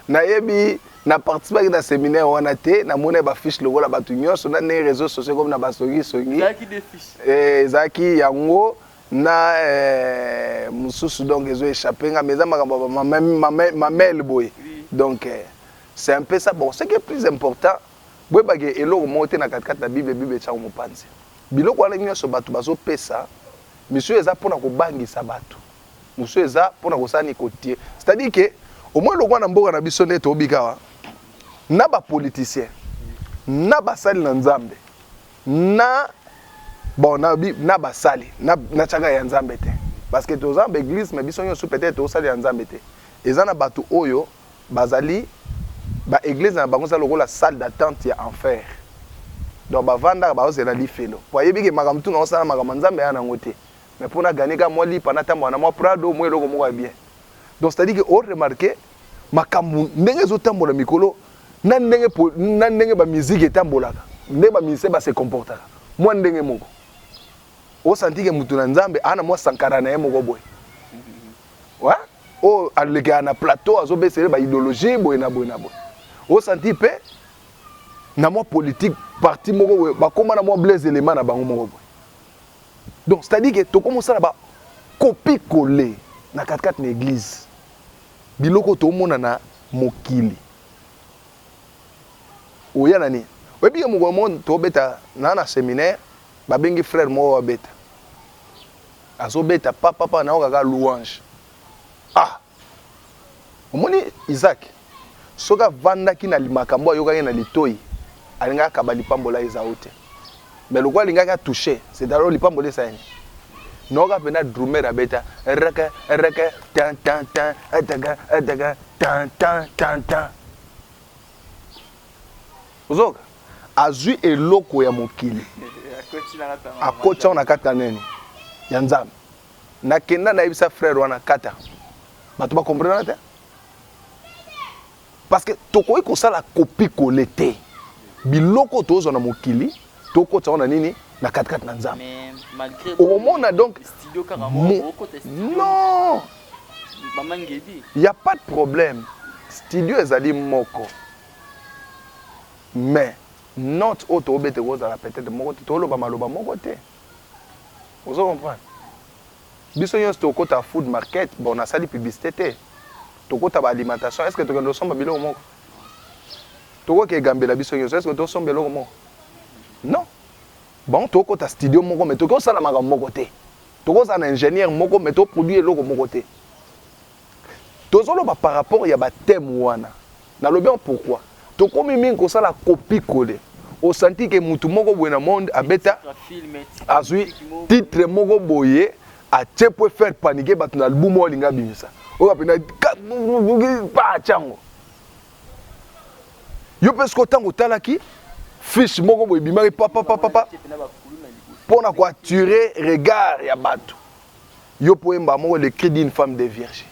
na yebi na participer dans séminaire wana te na mona ba fiche logo la batu nyonso na les réseaux sociaux comme na ba songi zaki des fiches zaki yango na mususu donc ils ont échappé nga meza makambo ma mail boy donc c'est un peu ça bon ce qui est plus important boy bagé eloko monter na 4 na bible cha mopanzi biloko wana nyonso bato bazo pesa monsieur eza pona ko bangisa bato monsieur eza pona ko sani kotier c'est-à-dire que au moins lokwa na mboka na biso neto obikawa na ba politicien na basali na nzambe na bon na basali na chaka ya nzambe te parce que to nzambe église mais biso nyonso peut-être osali ya nzambe te eza na bato oyo bazali ba église na bango za lokola salle d'attente ya enfer donc bavanda bazela lifelo po yebi ke makambo tuna osala makambo nzambe ya nango te mais pona gagner ka moi lipa na tambo na moi prado moi loko moko bien donc c'est à dire que on remarquer makambo ndenge zo tambola mikolo na ndenge ba musique etambolaka ndenge ba musique ba se comportaka moi ndenge moko o senti que mutu na nzambe ana moi sankara na ye moko boy ouais o aleka na plateau azo besele ba idéologie boy na boy o senti pe na moi politique parti moko boy ba koma na moi blaise élément na bango moko boy donc c'est à dire que to commence na ba copie coller na 4 na église biloko to mona na mokili oya nani webi moko mo to beta na séminaire babengi frère mo wa beta azo beta papa na okaka louange ah omoni Isaac soka vanda ki na limakambo ayoka na litoi alinga ka balipambola ezaote mais le quoi linga ka toucher c'est dans lipambola ça noka pena drummer abeta raka tan tan tan ataga tan tan tan tan ozoka azui eloko ya mokili akotsa na kata nene ya nzambe nakenda na yebisa frère wana kata bato ba comprendre te parce que tokoki kosala copie coller te biloko tozo na mokili tokotsa na nini na 4 na nzambe au monde donc studio carrément non maman ngedi il y a pas de problème studio ezali moko mais note auto obete kozala peut-être moko te toloba maloba moko te ozo comprendre biso nyonso tokota food market bon na sali publicité te tokota ba alimentation est-ce que tokendo somba biloko moko tokoki egambela biso nyonso est-ce que tosomba biloko moko non bon tokota studio moko mais tokosala makambo moko te tokozala na ingénieur moko mais toproduire eloko moko te tozoloba par rapport ya bathème wana nalobi pourquoi tokomi mingi kosala copie coller au senti que mutu moko boye na monde abeta azui titre moko boye a tiepo faire paniquer bato na album olinga bimisa oyo apena pa chango yo pesko tango talaki fiche moko boye bimari papa pona ko attirer regard ya bato yo poemba moko le cri d'une femme des vierges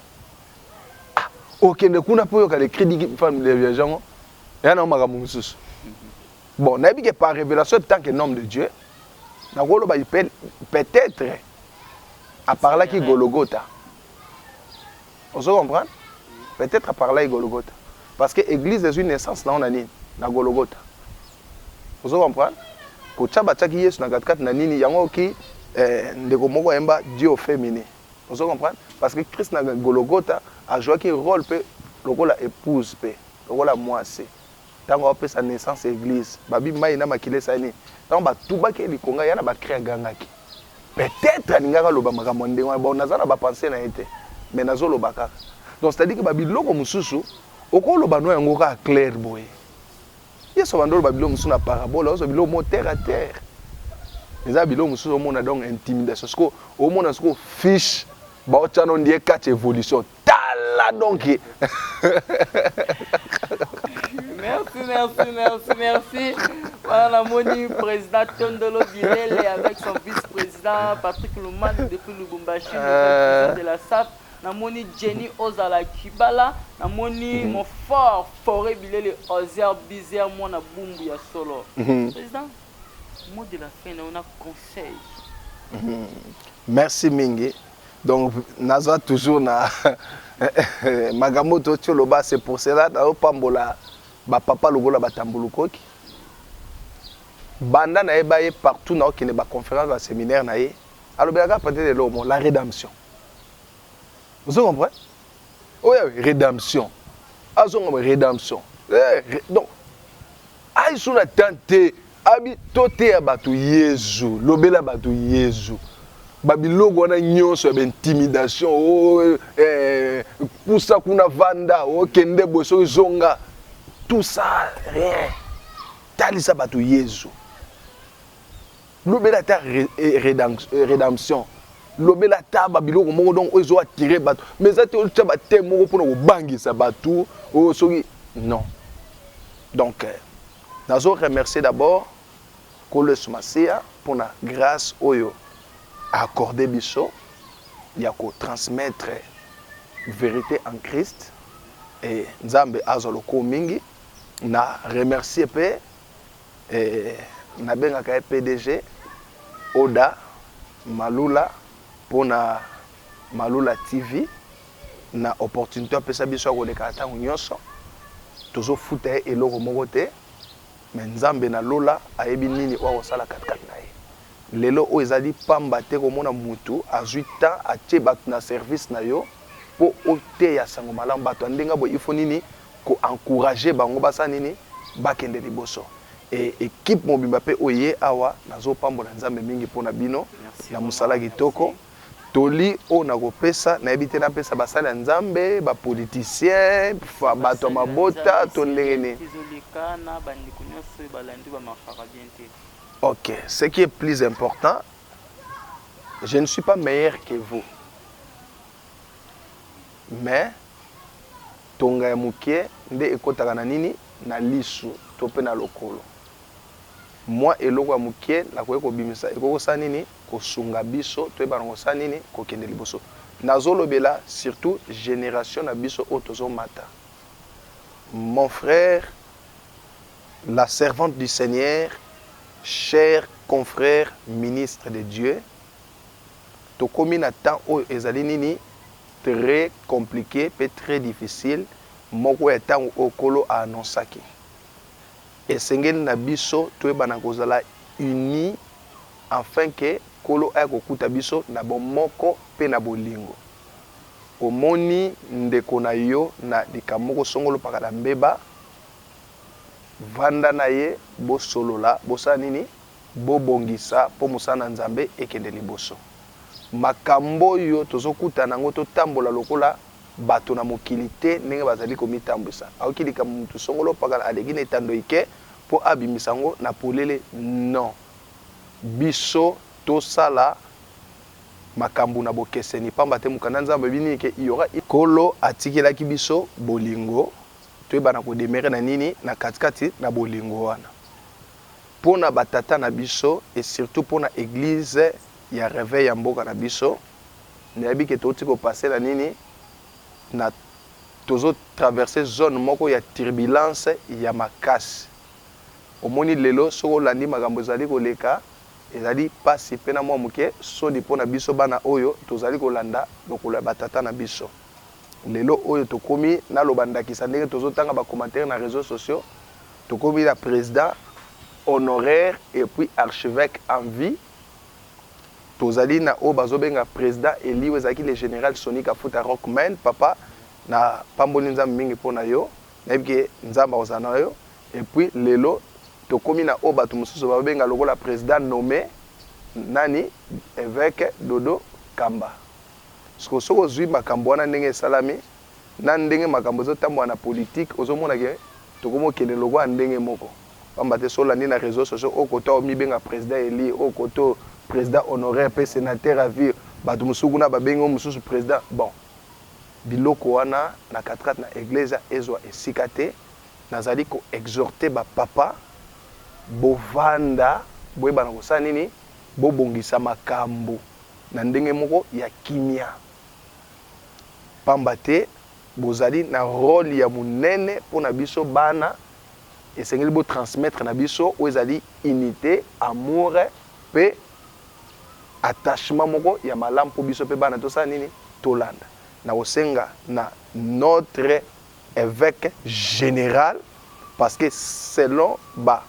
OK ne kuna po yo ka le cri d'une femme des vierges ya na makambo mususu bon nabi que par révélation tant que nom de Dieu na golo ba peut-être à parler qui Golgotha. Vous comprenez? Peut-être à parler Golgotha. Parce que l'église est une naissance là on a nini na Golgotha. Vous comprenez? Ko tshaba tshaki Yesu na 4 na nini yango ki ndeko moko emba Dieu au féminin. Vous comprenez? Parce que Christ na Golgotha a joué un rôle pe lokola épouse pe lokola moissé. tango apesa naissance église babi mai na makile sani tango batubaki likonga yana bakrea gangaki peut-être alingaka loba makambo ndenge wana bon naza na bapense na ye te mais nazoloba kaka donc c'est à dire que babiloko mosusu okoloba no yango kaka clair boye yeso bandolo babilo mosusu na parabole ozo bilo mo terre à terre eza bilo mosusu omona donc intimidation siko omona siko fiche baotiano ndie 4 évolution tala donc Merci. Voilà, Moni, président Tondolo Bilele avec son vice-président Patrick Louman depuis Lubumbashi, le président de la SAP. Namoni Jenny Ozala Kibala, Namoni mon fort Forêt Bilele Ozer Bizarre, mon abumbu ya solo. Président, mot de la fin, on a conseil. Merci Mingi. Donc, Nazwa toujours na Magamoto Tcholoba, c'est pour cela, na Pambola. Ba papa logola batambulukoki banda na ebaye partout na okene ba conférence ba séminaire na ye alobelaka peut-être l'homme la rédemption vous comprenez oui rédemption azonga rédemption donc ay suna tante abi toté ya batu Yesu lobela batu Yesu babiloko na nyonso ya intimidation pusa kuna vanda okende boso zonga tout ça, rien. Talisa batu Yesu. Lobela ta rédemption. Lobela ta babilo ko donc ozo attirer batu. Mais ça te tcha baté moko pour bangi sa batu. O soki non. Donc nazo remercier d'abord Kolo Sumasia pour la grâce oyo accordé biso ya ko transmettre vérité en Christ et Nzambe azoloko mingi. Na remercier pe na bengaka PDG Oda Malula pour na Malula TV na opportunité apesa biso ko leka tango nyonso tozo futa eloko moko te mais Nzambe na lola ayebi nini wa kosala katkat na ye lelo o ezali pamba te ko mona mutu azwi temps atie batu na service na yo po ote ya sango malamu batu andenga bo ifo nini ko encourager bango basa nini bakende liboso et équipe mobimba pe oye awa nazo pambola Nzambe mingi pona bino na musala kitoko toli o na kopesa na ebite na pesa basala Nzambe ba politicien bato mabota to ndengene. OK, ce qui est plus important, je ne suis pas meilleur que vous, mais tonga ya mukie nde ekotaka na nini na lisu to pe na lokolo moi eloko ya mukie na ko bimisa ekoko sa nini ko sunga biso to ba ngo sa nini ko kende liboso nazolobela surtout génération na biso otozo mata mon frère la servante du Seigneur cher confrère ministre de Dieu to komi na temps o ezali nini très compliqué, peut très difficile, moko etant okolo a annoncaki. Et sengeli na biso to ebana kozala uni afin que kolo a kokuta biso na bomoko pe na bolingo. Omoni ndeko na yo na likamoko songolo pakala mbeba vanda na ye bo solola bosa nini bo bongisa po musana Nzambe ekende liboso. Makambo yo tozokuta nango to tambola lokola bato na mokili te ndenge bazali komitambwisa akilika mutu songolo pakala aleki na etando ike po abimisa ngo na polele non biso tosala makambo na bokeseni pamba te mukanda Nzambe bini ke yora ikolo atikelaki biso bolingo to ebana ko demere na nini na katikati na bolingo wana pona batata na biso et surtout pona église ya réveil ya mboka na biso nayebi ke toti ko passer la nini na tozo traverser zone moko ya turbulence ya makasi omoni lelo soko landi makambo ezali koleka ezali pasi pe na mwa muke sodi pona biso bana oyo tozali kolanda lokola batata na biso lelo oyo tokomi na lobandakisa ndenge tozotanga ba commentaire na réseaux sociaux tokomi la président honoraire et puis archevêque en vie tozali na o bazobenga président Eli wezaki le général Sonika Futa Rockman papa na pamboli Nzambe mingi pona yo nayebi Nzamba ozana yo et puis lelo tokomi na o bato mosusu babenga lokola président nommé nani évêque Dodo Kamba. Soko soko zui makambo wana ndenge salami na ndenge makambo zotambo na politique ozomona ke tokomo kende logo ndenge moko. Pamba te sola ni na réseaux sociaux o koto mi benga président Eli o koto président honoraire pe sénateur à vie bato musuku na babengo mususu président. Bon biloko wana na 4 na église ezwa esikate nazali ko exhorter ba papa bovanda boyeba na kosala nini bobongisa makambo na ndenge moko ya kimia. Pamba te bozali na rôle ya munene pona biso bana esengeli bo transmettre na biso o ezali unité amour pe attachement moko ya malamu po biso pe bana tosala nini tolanda na osenga na notre évêque général parce que selon ba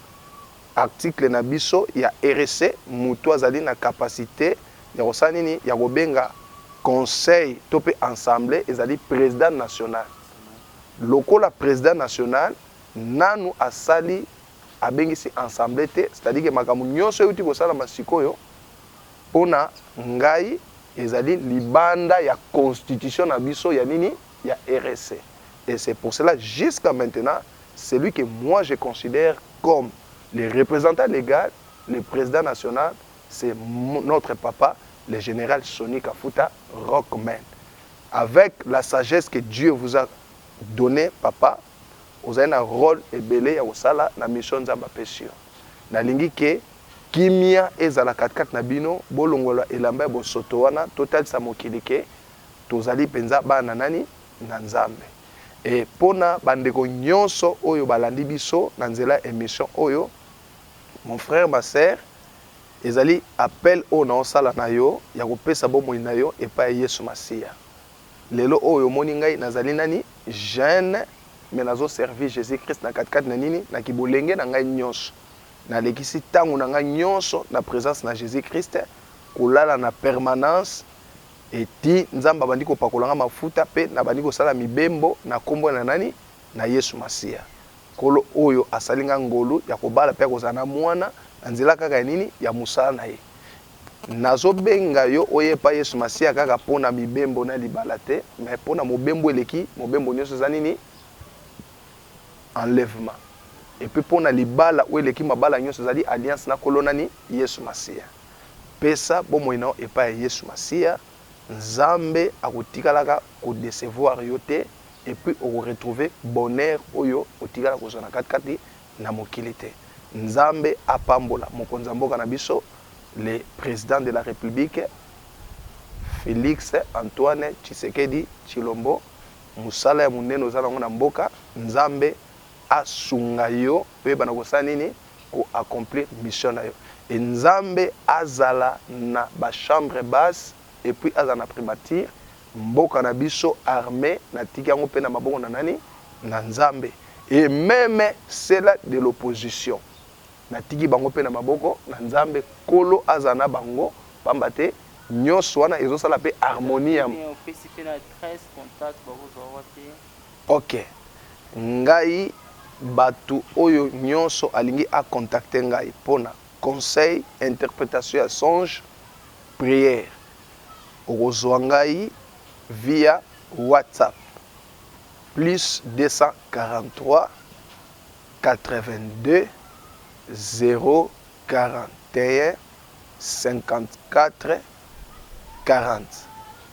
article na biso ya RC mutu azali na capacité ya kosala nini ya kobenga conseil to pe assemblée ezali président national lokola président national nanu asali abengisi assemblée te c'est-à-dire que makambo nyonso euti kosala masikoyo pona ngai ezali libanda ya constitution na biso ya nini ya RC et c'est pour cela jusqu'à maintenant celui que moi je considère comme le représentant légal, le président national, c'est notre papa, le général Sonny Kafuta Rockman. Avec la sagesse que Dieu vous a donnée, papa, vous avez un rôle et belé au sala na mission nzamba pesio. Na lingi ke kimia ezala 4 na bino bolongola elamba bo sotowana total sa mokilike tozali penza bana nani na nzambe. Et pona bandeko nyonso oyo balandi biso na nzela émission oyo mon frère ma sœur ezali appel o na osala na yo ya kopesa bomoi na yo epa Yesu Masia lelo oyo moni ngai nazali nani jeune mais nazo servir Jésus Christ na 4 na nini na kibolenge na ngai nyonso na lekisi tangu na ngai nyonso na présence na Jésus Christ kolala na permanence eti nzamba bandi ko pakolanga mafuta pe na bandi ko sala mibembo na kombo na nani na Yesu Masia kolo oyo asalinga ngolu ya kobala pe kozana mwana anzela kaka nini ya musala na ye nazo benga yo oyepa Yesu Masia kaka pona mibembo na libala te mais pona mobembo eleki mobembo nyonso za nini enlèvement et puis pona libala o eleki mabala nyonso zali alliance na kolona ni Yesu Masia pesa bomo ina epa Yesu Masia Nzambe akotikalaka ko décevoir yo te et puis on retrouver bonheur oyo otikala ko zona 4 na mokili te. Nzambe apambola mokonza mboka na biso le président de la République Félix Antoine Tshisekedi Tshilombo musala ya munene ozala ngona mboka Nzambe asunga yo pe bana kosala nini ko accomplir mission na yo. Et Nzambe azala na ba chambre basse et puis azana primature mboka na biso armée na tiki yango pe na maboko na nani na Nzambe et même celle de l'opposition na tiki bango pe na maboko na Nzambe kolo azana bango pamba te nyonso wana ezosala pe harmonie OK ngai batu oyo nyonso alingi a contacter ngai pona conseil interprétation ya songe prière Ozwangai via WhatsApp plus 243 82 041 54 40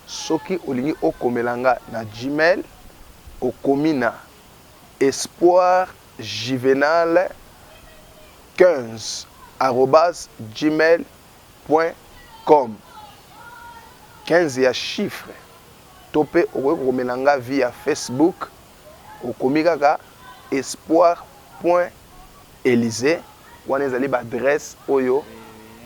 soki olingi okomelanga na Gmail okomina espoir juvenal 15@gmail.com 15 ya chiffre topé okomelanga via Facebook okomikaka espoir.elysée wana ezali ba adresse oyo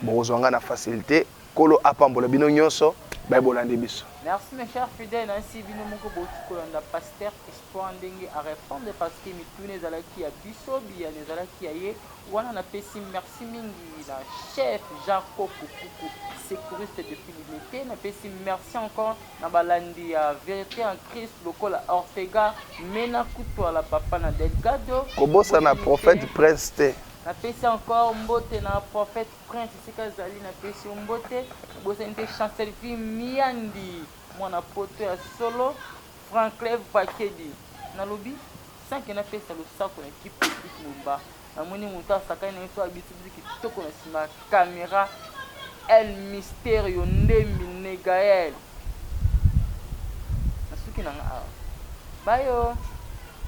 bozwanga na facilité kolo apambola bino nyonso bayebolande biso. Merci mes chers fidèles, ainsi bino moko botukolanda pasteur espoir ndenge a répondre parce que mitune ezalaki ya biso biya ezalaki ya ye wana na pesi merci mingi na chef Jacob Kuku sécurité depuis l'unité na pesi merci encore na balandi ya vérité en Christ lokola Ortega mena kutwa la papa na Delgado kobosa na prophète Prince te. Na pesi encore mbote na prophète Prince Sika Zali na pesi mbote bosa nte chancellerie Miandi mwana poto ya solo Franklin Bakedi na lobi 5 na pesi le sako na équipe politique Mumba na moni muta sakani na so habitude kitoko na sima caméra El Mysterio Ndemi Negael na suki na nga bayo.